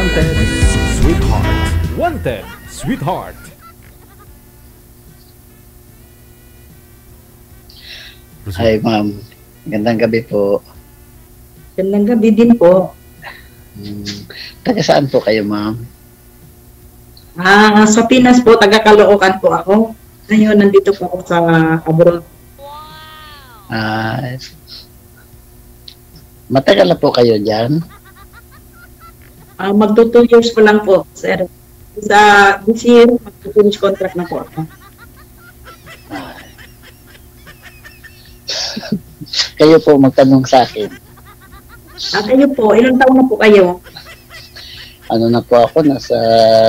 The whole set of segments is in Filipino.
Wanted, Sweetheart. Wanted, Sweetheart. Hi, ma'am. Gandang gabi po. Gandang gabi din po. Taga saan po kayo, ma'am? Sa Pinas po, taga-Caloocan po ako. Ngayon, nandito po ako sa abroad. Matagal na po kayo dyan? Magto 2 years po lang po, sir. This year, mag-finish contract na po ako. Kayo po magtanong sa akin. Kayo po, ilang taon na po kayo? Ano na po ako? Nasa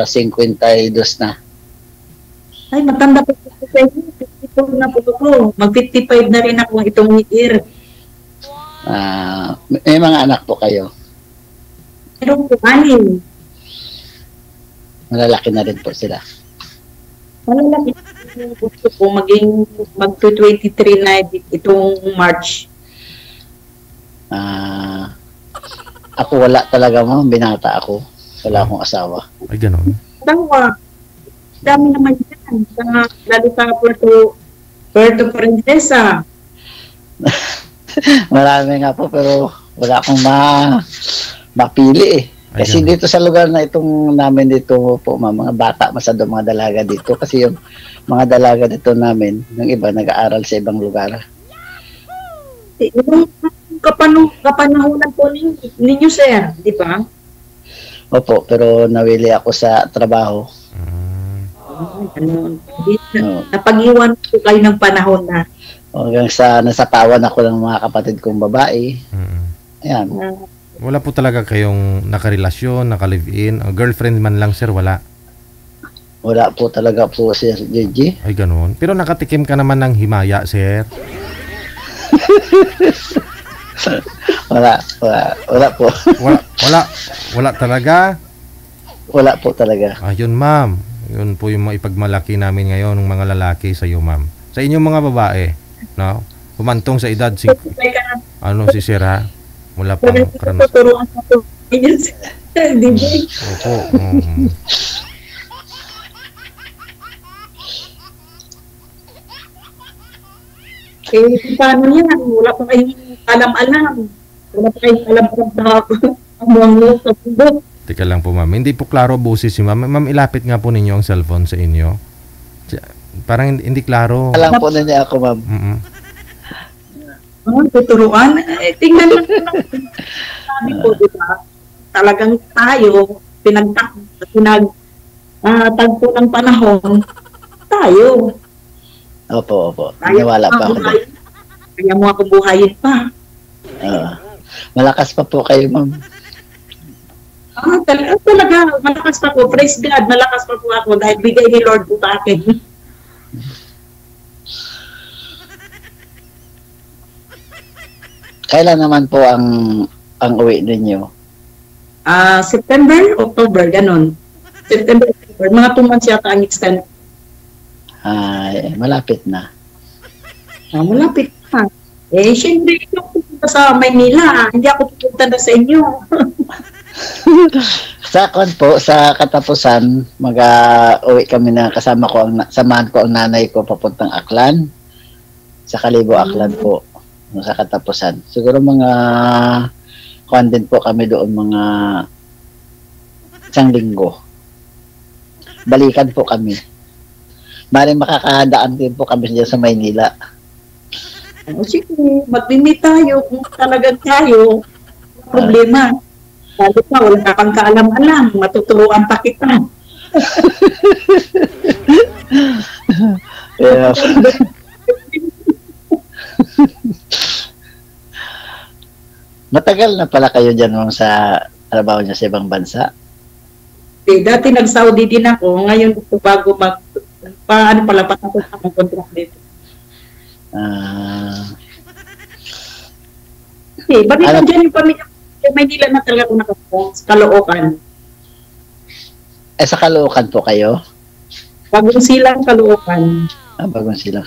52 na. Ay, matanda po po sa inyo. 54 na po ako. Mag-55 na rin ako itong year. May mga anak po kayo? Meron po, 6. Malalaki na rin po sila. Malalaki. Gusto po maging mag-23 na itong March. Ako wala talaga, ma'am. Binata ako. Wala akong asawa. Ay, gano'n. Tawa. Dami naman yan. Lalo sa Puerto Princesa. Marami nga po, pero wala akong mapili eh. Kasi dito sa lugar na itong namin dito po, mga bata, masyado mga dalaga dito. Kasi yung mga dalaga dito namin, yung iba nag-aaral sa ibang lugar. Yung kapanahonan po ninyo, sir, di ba? Opo, pero nawili ako sa trabaho. Napag-iwan po kayo ng panahon na. Hanggang sa nasapawan ako ng mga kapatid kong babae. Ayan. Wala po talaga kayong nakarelasyon, naka-live-in, girlfriend man lang, sir, wala? Wala po talaga po, Sir Gigi. Ay, gano'n. Pero nakatikim ka naman ng himaya, sir. Wala po. Wala talaga? Wala po talaga. Ayun, ma'am. Yun po yung maipagmalaki namin ngayon ng mga lalaki sa iyo, ma'am. Sa inyong mga babae, no? Humantong sa edad, si Sir, ha? Wala pang karanasan. Tuturuan sa ito. DJ. Opo. Paano yan? Wala pa kayong alam-alam. Wala pa kayong alam-alam na ang mga sa mundo. Teka lang po, ma'am. Hindi po klaro boses si ma'am. Ma'am, ilapit nga po ninyo ang cellphone sa inyo. Parang hindi klaro. Alam po na niya ako, ma'am. Tuturuan? Tingnan lang po. Sabi ko, diba? Talagang tayo, pinagtagpo ng panahon, tayo. Opo. Naniwala pa ako. Kaya mo ako buhayin pa. Malakas pa po kayo, ma'am. Talaga, malakas pa po. Praise God, malakas pa po ako dahil bigay ni Lord po sa akin. Kailan naman po ang uwi ninyo? September, October, ganun. September, October. Mga 2 months yata ang extend. Malapit na. Malapit na. Siyempre, hindi ako pupunta sa Maynila. Hindi ako pupunta na sa inyo. Sa katapusan, mag-uwi kami na samahan ko ang nanay ko papuntang Aklan. Sa Kalibo, Aklan po. Sa katapusan. Siguro mga din po kami doon mga 1 linggo. Balikan po kami. Maring makakadaan din po kami dyan sa Maynila. Sige, mag-meet tayo kung talagang tayo. Problema. Lalo pa, wala ka pang kaalam-alam. Matuturuan pa kita. Yeah. Matagal na pala kayo dyan, ma'am, sa trabaho niya sa ibang bansa? Dati nag-Saudi din ako. Ngayon, bago palapat ako sa contract dito. Bakit nandiyan yung pamilya? Maynila na talaga ako nakapunta sa Caloocan. Sa Caloocan po kayo? Bagong Silang, Caloocan. Bagong Silang.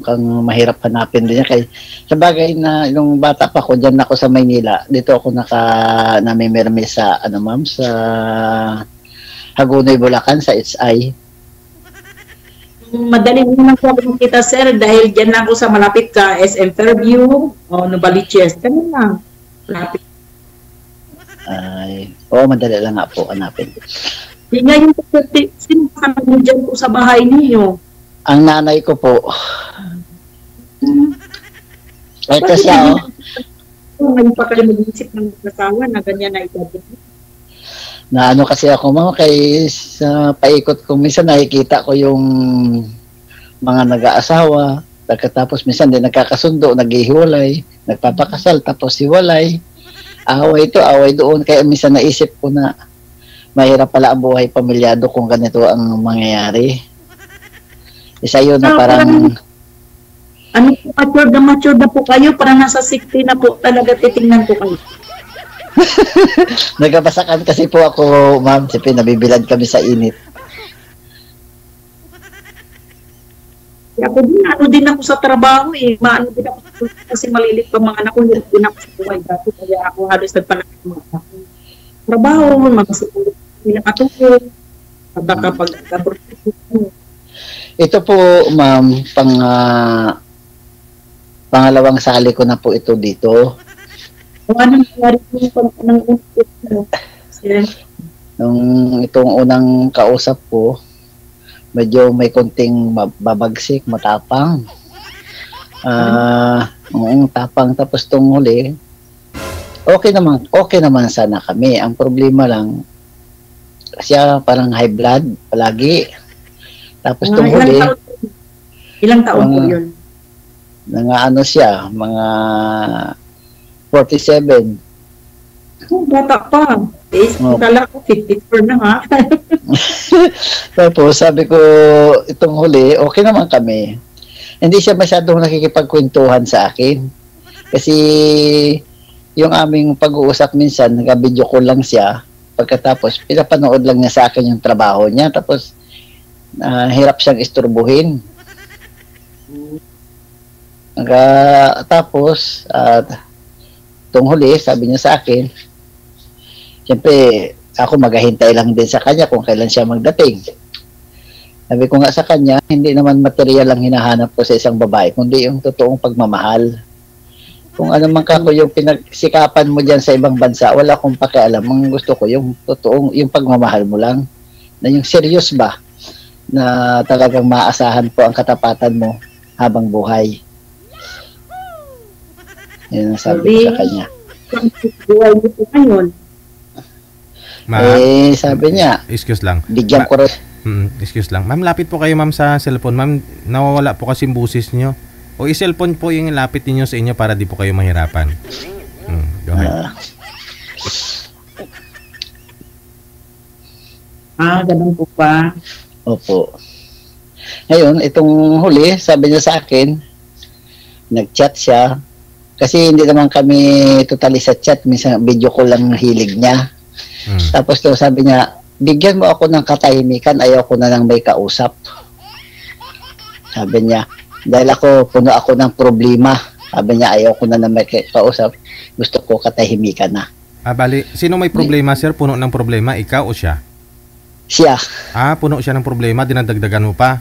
mukhang mahirap hanapin din niya. Kay, sa bagay na nung bata pa ko, dyan ako sa Maynila, dito ako namimirmi sa, ano ma'am, sa Hagonoy, Bulacan, sa HI. Madali mo naman po ako makita, sir, dahil dyan lang ako sa malapit ka, SM Fairview, o Novaliches. Ganun lang. Malapit. Ay, madali lang nga po hanapin. Di nga yung sino kasama niyo dyan po sa bahay niyo? Ang nanay ko po, ito siya, Ngayon pa kayo mag-isip ng kasawa na ganyan na ito. na ano kasi ako ma'am, kay sa paikot ko, minsan nakikita ko yung mga nag-aasawa, pagkatapos minsan din nagkakasundo, naghihiwalay, nagpapakasal, tapos hiwalay, away ito, away doon, kaya minsan naisip ko na mahirap pala ang buhay pamilyado kung ganito ang mangyayari. Isa yun na parang Ano po, matured na po kayo, parang nasa 60 na po talaga titingnan ko kayo. nagabasakan kasi po ako ma'am, siyempre nabibilad kami sa init. Ako din ako sa trabaho eh. Maano din ako kasi malilit pa mga anak ko, hindi din ako sa buhay dati. Kaya ako halos nagpanakit mga anak ko. Trabaho, mga siguro nila katulog. Kapag Ito po ma'am, pangalawang sali ko na po ito dito. kung anong nangyari po ng unang Nung itong unang kausap ko, medyo may konting babagsik, matapang. Tapang, tapos itong huli, okay naman sana kami. Ang problema lang, siya parang high blood palagi. Tapos itong huli, ilang taon po yun? ano siya, mga 47. Bata pa. Kala ko 54 na ha. Tapos sabi ko, itong huli, okay naman kami. Hindi siya masyadong nakikipagkwentuhan sa akin. Kasi yung aming pag-uusap minsan, nag-video call lang siya. Pagkatapos, pinapanood lang niya sa akin yung trabaho niya. Tapos, hirap siyang isturbuhin. Tapos, itong huli, sabi niya sa akin, siyempre, ako maghahintay lang din sa kanya kung kailan siya magdating. Sabi ko nga sa kanya, hindi naman material ang hinahanap ko sa isang babae, kundi yung totoong pagmamahal. Kung ano man kako yung pinagsikapan mo dyan sa ibang bansa, wala akong pakialam. Ang gusto ko yung totoong, yung pagmamahal mo lang. Na yung serious ba, na talagang maasahan po ang katapatan mo habang buhay. Yan ang sabi ko sa kanya. Buhay mo po ngayon. Sabi niya, excuse lang. Bigyan ko rin. Excuse lang. Ma'am, lapit po kayo ma'am sa cellphone. Ma'am, nawawala po kasi yung busis nyo. O i-cellphone po yung lapit niyo sa inyo para di po kayo mahirapan. Go ahead. Ganun po pa. Opo. Ngayon, itong huli, sabi niya sa akin, nag-chat siya. Kasi hindi naman kami totally sa chat. Minsan video call lang hilig niya. Tapos daw sabi niya, bigyan mo ako ng katahimikan, ayaw ko na lang may kausap. Sabi niya, dahil puno ako ng problema. Sabi niya, ayaw ko na lang may kausap. Gusto ko katahimikan na. Bali, sino may problema, sir? Puno ng problema, ikaw o siya? Siya. Puno siya ng problema, dinadagdagan mo pa.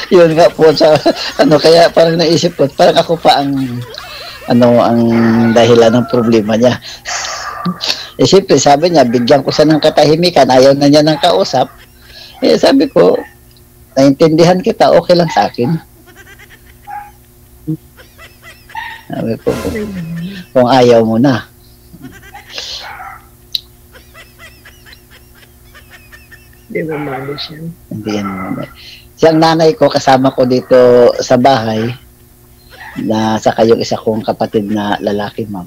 Yun nga po sa kaya parang naisip ko, parang ako pa ang dahilan ng problema niya. Siyempre, sabi niya, bigyan ko siya ng katahimikan, ayaw na niya ng kausap. Sabi ko, naintindihan kita, okay lang sa akin. Sabi ko, kung ayaw mo na. Hindi ba malo siya? Hindi yan mo. Siyang nanay ko, kasama ko dito sa bahay, na saka yung isa kong kapatid na lalaki, ma'am.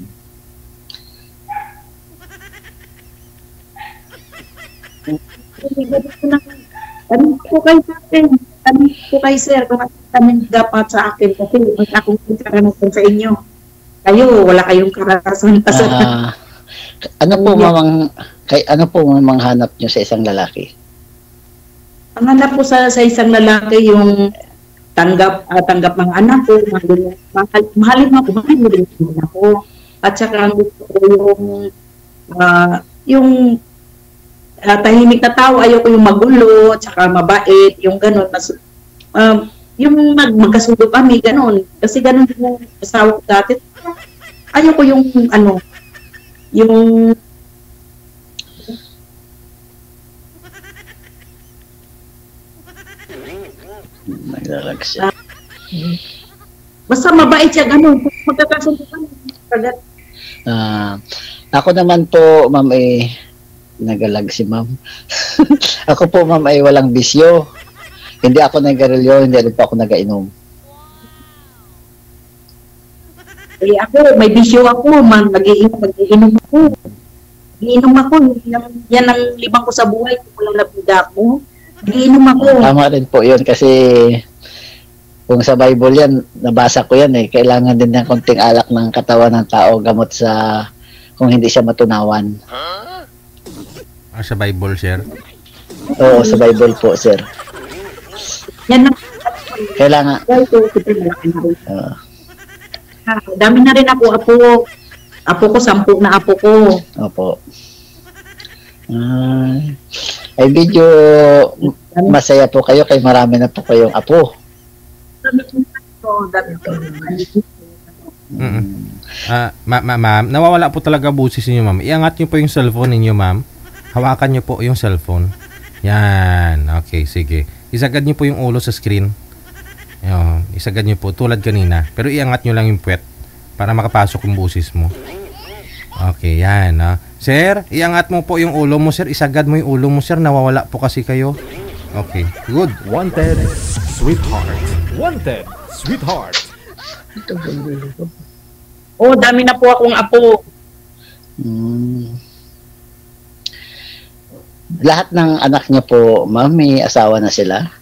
Tanong po kayo sa akin. Tanong po kayo, sir, kung tanong dapat sa akin kasi akong karanan sa inyo. Kayo, wala kayong karanasan. Ano po mamang hanap nyo sa isang lalaki? Ang hanap po sa isang lalaki yung tanggap mga anak ko, mahalin mo ako, mahalin mo din yung anak ko. At saka ang gusto ko yung tahimik na tao, ayoko yung magulo, at saka mabait, yung gano'n. Yung magkasundo kami, gano'n. Kasi gano'n din yung asawa ko dati. Ayoko yung yung Naglalag siya. basta mabait siya, gano'n. Magkakasundo kami. Ako naman po, ma'am, nagalag si ma'am. Ako po, ma'am, ay walang bisyo. Hindi ako nagarilyo, hindi rin po ako nagainom. Ako, may bisyo ako, man. Mag-iinom ako. Mag-iinom ako. Yan ang libang ko sa buhay. Kung walang labida ako. Mag-iinom ako. Tama rin po yun kasi kung sa Bible yan, nabasa ko yan kailangan din ng konting alak ng katawan ng tao gamot sa kung hindi siya matunawan. Sa Bible, sir? Oo, sa Bible po, sir. Yan ang Kailangan. Dami na rin ako, apo ko, 10 na apo ko. Opo. Ay, video masaya po kayo kay marami na po kayong apo. Ma'am, nawawala po talaga busis niyo, ma'am. Iangat niyo po yung cellphone ninyo, ma'am. Hawakan niyo po yung cellphone. Yan. Okay, sige. Isagad niyo po yung ulo sa screen. Isagad niyo po tulad kanina. Pero iangat niyo lang yung puwet para makapasok yung busis mo. Okay, yan. Sir, iangat mo po yung ulo mo, sir. Isagad mo yung ulo mo, sir. Nawawala po kasi kayo. Okay, good. Wanted, sweetheart. Wanted, sweetheart. Dami na po akong apo. Lahat ng anak niya po, ma'am, may asawa na sila?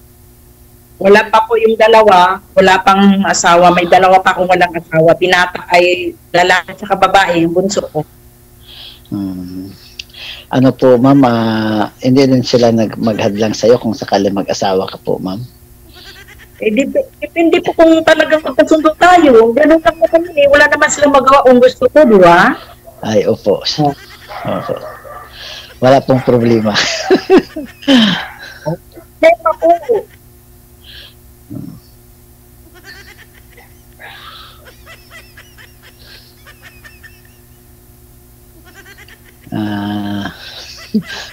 Wala pa po yung dalawa. Wala pang asawa. May dalawa pa akong walang asawa. Pinata ay lalaki at babae, yung bunso ko. Ano po, ma'am, hindi din sila maghadlang sa'yo kung sakali mag-asawa ka po, ma'am? Depende po kung talagang magkasundo tayo. Ganun lang na kami. Wala naman silang magawa kung gusto ko, di ba? Ay, opo. Opo. Wala pong problema. Problema po.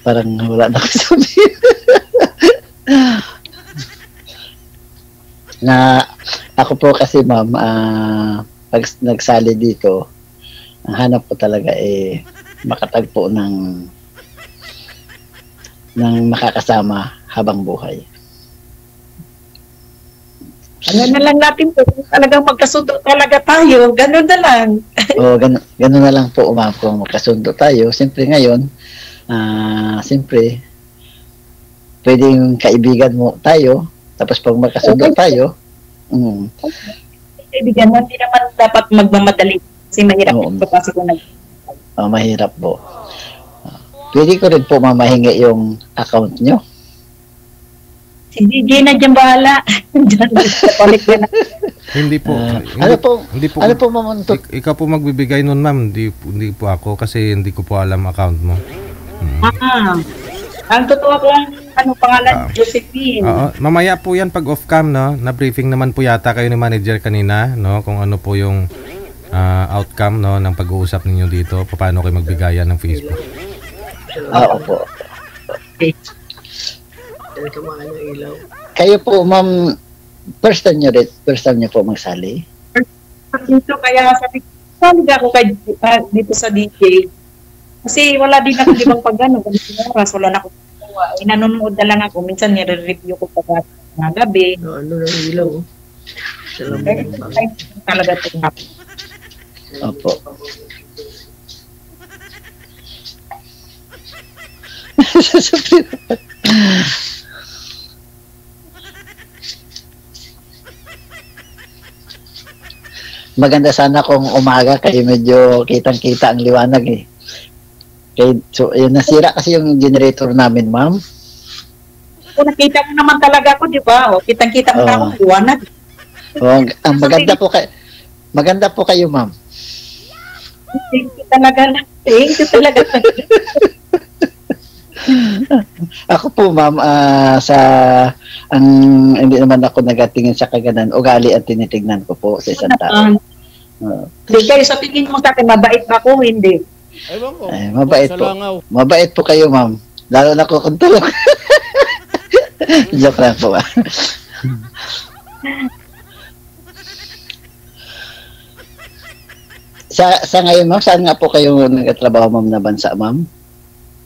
Parang wala na ako sabihin. Na ako po kasi, ma'am, pag nagsali dito, ang hanap ko talaga makatagpo ng makakasama habang buhay. Ano na lang natin po, kung talagang magkasundo talaga tayo, gano'n na lang. Gano'n na lang po, ma'am, kung magkasundo tayo. Siyempre ngayon, siyempre, pwedeng kaibigan mo tayo, tapos pag magkasundo tayo, kaibigan mo, hindi naman dapat magmamadali kasi mahirap ito kasi kung mahirap po. Pwede ko rin po mamahingi yung account nyo. Si DJ na dyan bahala. Hindi po. Ano po, ma'am? Ikaw po magbibigay nun, ma'am. Hindi po ako kasi hindi ko po alam account mo. Ang totoo ko pangalan, Josephine. Mamaya po yan pag off-cam, no? Na-briefing naman po yata kayo ni manager kanina, no? Kung ano po yung outcome, no? Ng pag-uusap ninyo dito. Paano kayo magbigayan ng Facebook. Opo. Kayo po, ma'am, first time nyo po magsali? Dito, kaya sabi ako dito sa DJ. Kasi wala din ako ibang pag-ano. Oras, wala na ako. Nanonood na lang ako. Minsan nire-review ko pag na gabi. Ano lang ilaw? Talaga ito nga. Opo. Maganda sana kung umaga kayo medyo kitang-kita ang liwanag So, yun, nasira kasi yung generator namin, ma'am. Kung nakita mo naman talaga ako, di ba? Kitang-kita mo na ako, liwanag. Maganda po kayo, ma'am. Thank you talaga na. Thank you talaga. Ako po, ma'am, hindi naman ako nagatingin sa kaganan, ugali at tinitignan ko po sa isang tao. Hindi kayo sa tingin mo sa akin, mabait ba ako? Hindi. Ewan ko. Ay, mabait Sa po. langaw. Mabait po kayo, ma'am. Lalo na ko kung tulog. Joke lang po, Sa ngayon, ma'am, saan nga po kayo nagtatrabaho, ma'am, na bansa, ma'am?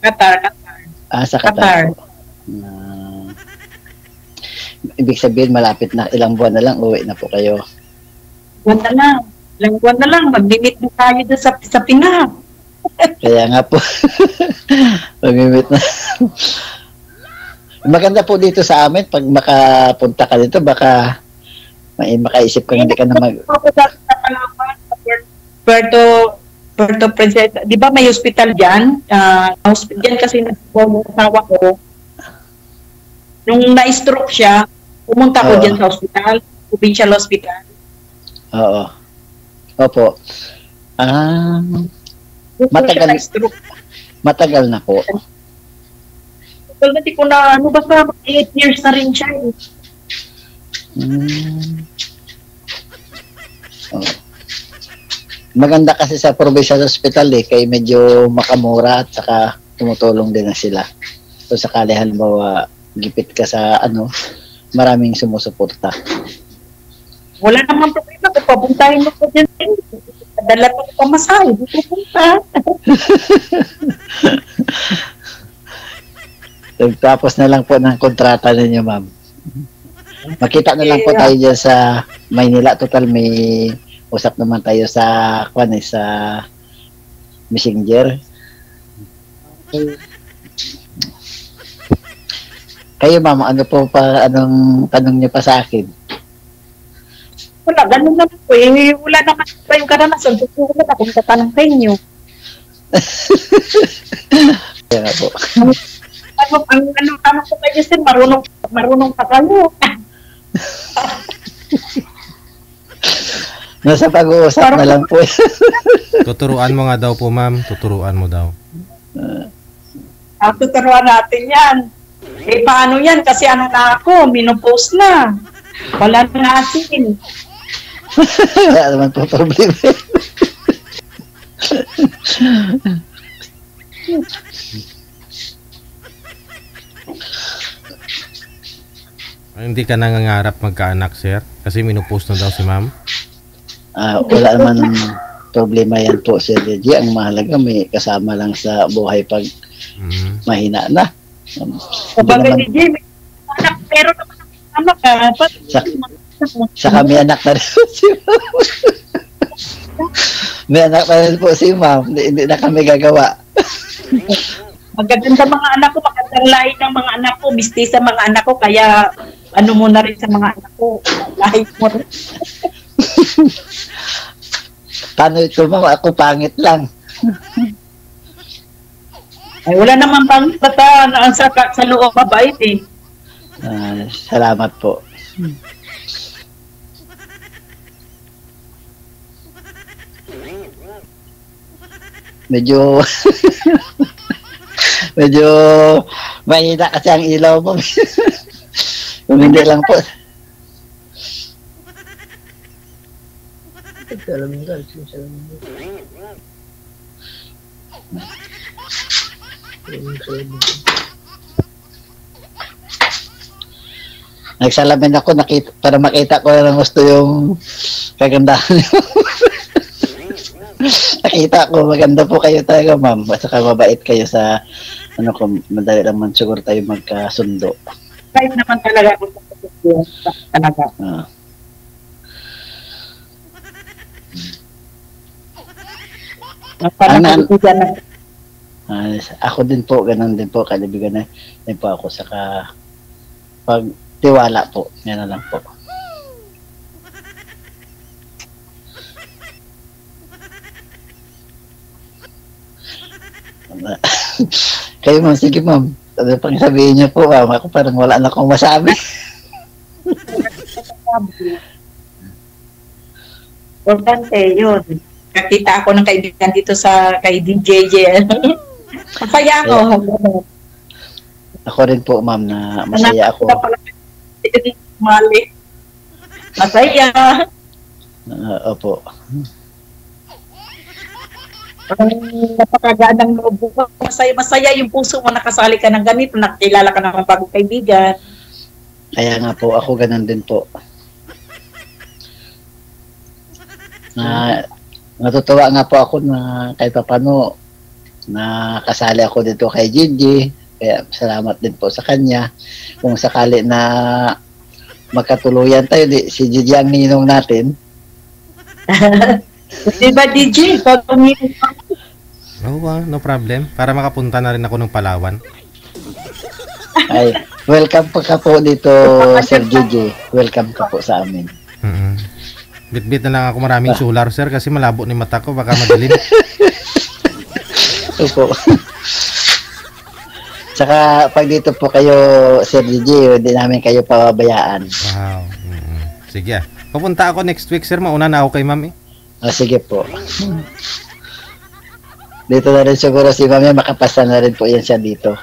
Qatar. Sa Qatar Qatar. po. Ibig sabihin, malapit na, ilang buwan na lang, uwi na po kayo. Buwan na lang. Ilang buwan na lang. Mag-meet na tayo doon sa Pinas. Kaya nga po, mag-meet na. Maganda po dito sa amin, pag makapunta ka dito, baka makaisip ka, hindi ka na Puerto Princesa. Di ba may hospital dyan? Diyan kasi nagpo asawa ko. Nung na-stroke siya, pumunta ko dyan sa hospital, provincial hospital. Oo. Opo. Matagal na po. Well, hindi ko na, basta 8 years na rin siya. Maganda kasi sa provincial hospital kay medyo makamura at saka tumutulong din na sila. So sakali halimbawa gipit ka sa maraming sumusuporta. Wala namang problema kung papuntahin mo ko dyan. Dala pa ko pamasahe, di ko punta. Tapos na lang po ng kontrata ninyo, ma'am. Makita na lang po tayo dyan sa Maynila. Total may usap naman tayo sa Messenger. Kayo, ma'am, anong tanong niyo pa sa akin? Wala, ganun naman po. Wala naman pa yung karanasan. Wala akong tatanong sa inyo. Kaya nga po. Tanong ko kayo, sir, marunong pa kayo. Nasa pag-uusap na lang po. Tuturuan mo nga daw po, ma'am. Tuturuan mo daw. Tuturuan natin yan. Paano yan? Kasi na ako, minopost na. Wala na asin. Wala naman po problema. Hindi ka nangangarap magkaanak, sir? Kasi minupost na daw si ma'am. Wala naman problema yan po, Sir Reggie. Ang mahalaga may kasama lang sa buhay pag mahina na. Sabagay ni Jimmy, pero naman ka. Sa kami anak na rin po si ma'am. May anak na rin po si ma'am. Hindi na kami gagawa. Magaganda mga anak ko, magandang lahi ng mga anak ko, misti sa mga anak ko, kaya mo na rin sa mga anak ko, lahi mo rin. Paano ito, ma'am? Ako pangit lang. Ay, wala naman pangit sa loob mabait eh. Salamat po. Medyo mahina kasi ang ilaw mo. Kung hindi lang po. Nagsalamin ako para makita ko na gusto yung kagandahan. Nakita ko, maganda po kayo talaga, ma'am. At saka mabait kayo sa madali naman siguro tayo magkasundo. Kahit naman talaga ako talaga. Ako din po, ganun din po, kaibigan na din po ako, saka pag tiwala po, yan na lang po. Kayo, ma'am, sige, ma'am. Ano pang sabihin niyo po, ma'am? Ako parang wala na akong masabi. Importante, yun. Nakita ako ng kaibigan dito sa kay DJ Jel. Masaya ako. Ako rin po, ma'am, na masaya ako. Mali. Masaya. Opo. Napakagaan ng loob ko. Masaya yung puso mo, nakasali ka ng ganito, nakilala ka ng bagong kaibigan. Kaya nga po, ako ganun din po. Natutuwa nga po ako na kahit pa paano nakasali ako dito kay Gigi. Kaya salamat din po sa kanya. Kung sakali na magkatuluyan tayo, si Gigi ang ninong natin. Diba, DJ? No problem. Para makapunta na rin ako ng Palawan. Ay, welcome po ka po dito, Sir Gigi. Welcome ka po sa amin. Bit-bit na lang ako maraming solar, sir, kasi malabo ni mata ko. Baka madilim. Opo. Tsaka pag dito po kayo, Sir Gigi, hindi namin kayo pababayaan. Wow. Sige. Pupunta ako next week, sir. Mauna na ako kay ma'am eh. Sige po. Dito na rin siguro si Mami, makapasa na rin po yan siya dito.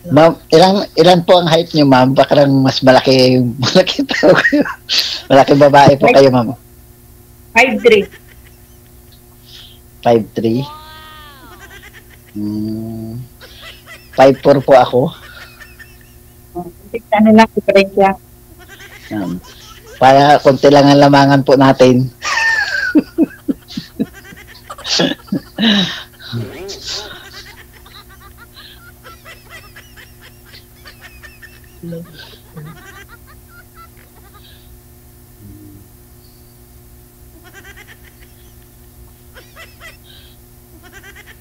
Ma'am, ilan po ang height niyo, ma'am? Baka lang mas malaki tao kayo. Malaki babae po kayo, ma'am. 5'3". 5'3". 5'4" po ako. Ano lang, diferensya. Para konti lang ang lamangan po natin.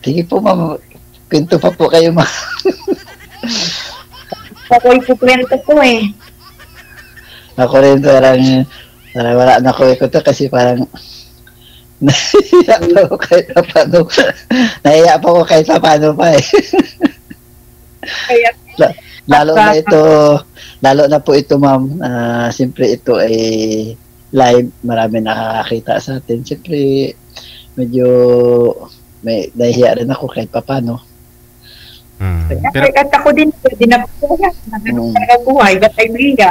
Sige po, ma'am. Kwento pa po kayo, ma'am. Ako'y kukwento ko eh. Ako rin parang wala na ko ito kasi parang nahiya pa ako kahit pa paano. Nahiya pa ako kahit pa paano pa eh. Kaya, lalo na po ito, ma'am. Siyempre ito ay live. Marami nakakakita sa atin. Siyempre medyo may nahiya rin ako kahit pa paano. Pero ako din, pwede na po yan. Nagano'n talaga buhay, ba't ay mahiya?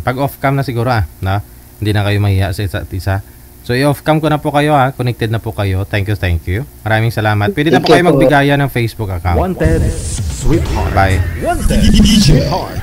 Pag off-cam na siguro no? Hindi na kayo mahiya sa isa't isa. So i-off-cam ko na po kayo connected na po kayo. Thank you. Maraming salamat. Pwede na po kayo magbigaya ng Facebook account. Wanted Sweetheart. Bye. Wanted Sweetheart.